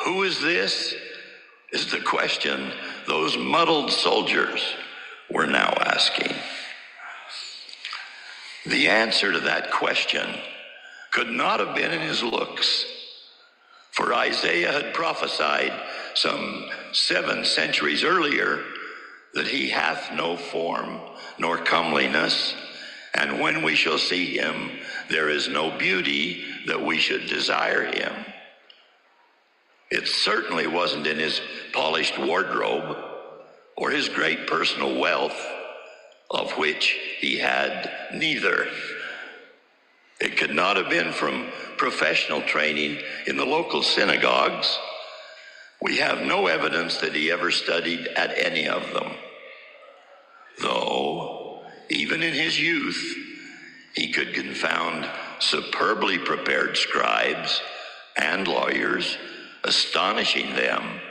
Who is this? Is the question those muddled soldiers were now asking. The answer to that question could not have been in his looks, for Isaiah had prophesied some 7 centuries earlier that he hath no form nor comeliness, and when we shall see him, there is no beauty that we should desire him. It certainly wasn't in his polished wardrobe or his great personal wealth, of which he had neither. It could not have been from professional training in the local synagogues. We have no evidence that he ever studied at any of them, though even in his youth he could confound superbly prepared scribes and lawyers, astonishing them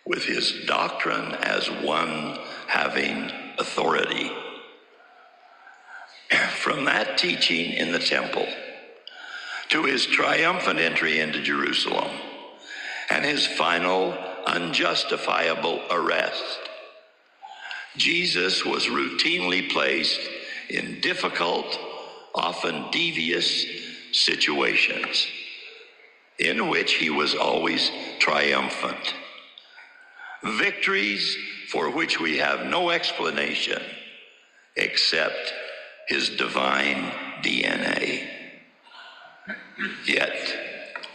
with his doctrine as one having authority. From that teaching in the temple to his triumphant entry into Jerusalem and his final unjustifiable arrest, Jesus was routinely placed in difficult, often devious situations in which he was always triumphant. Victories for which we have no explanation except his divine DNA. Yet,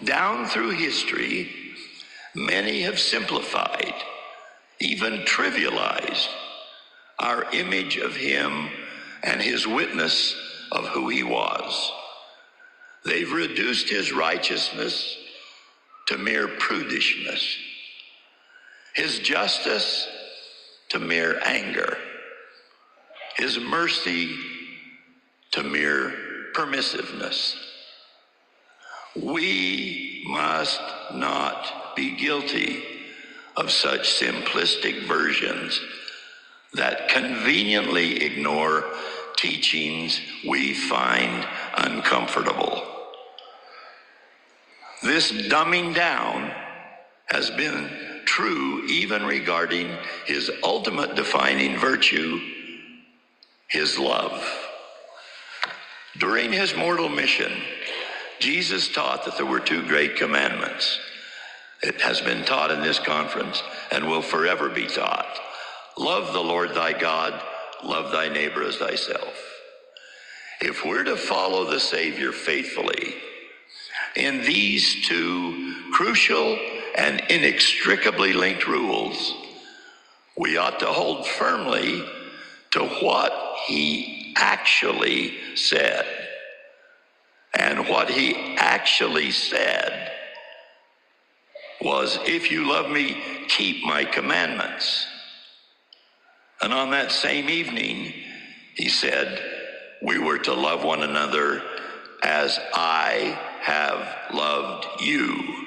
down through history, many have simplified, even trivialized, our image of him and his witness of who he was. They've reduced his righteousness to mere prudishness, his justice to mere anger, his mercy to mere permissiveness. We must not be guilty of such simplistic versions that conveniently ignore teachings we find uncomfortable. This dumbing down has been true even regarding his ultimate defining virtue, his love. During his mortal mission, Jesus taught that there were 2 great commandments. It has been taught in this conference and will forever be taught. Love the Lord thy God, love thy neighbor as thyself. If we're to follow the Savior faithfully in these 2 crucial and inextricably linked rules, we ought to hold firmly to what he actually said. And what he actually said was, if you love me, keep my commandments. And on that same evening, he said, we were to love one another as I have loved you.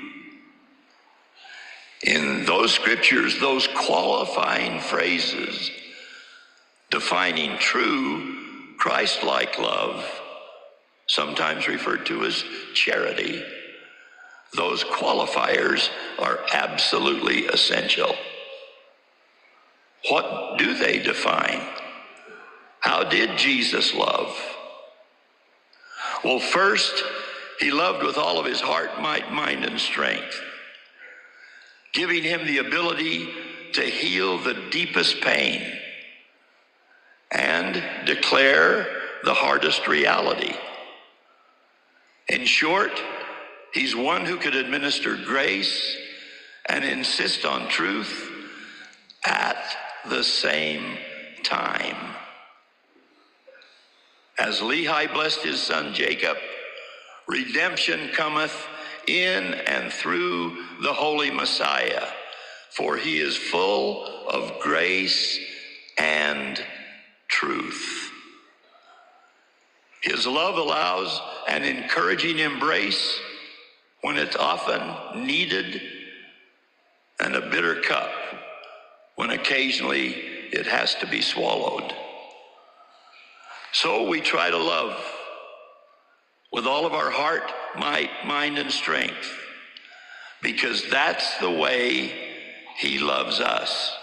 In those scriptures, those qualifying phrases defining true Christ-like love, sometimes referred to as charity, those qualifiers are absolutely essential. What do they define? How did Jesus love? Well, first, he loved with all of his heart, might, mind, and strength, giving him the ability to heal the deepest pain and declare the hardest reality. In short, he's one who could administer grace and insist on truth at the same time. As Lehi blessed his son Jacob, redemption cometh in and through the Holy Messiah, for he is full of grace and truth. His love allows an encouraging embrace when it's often needed, and a bitter cup when occasionally it has to be swallowed. So we try to love with all of our heart, might, mind, and strength, because that's the way he loves us.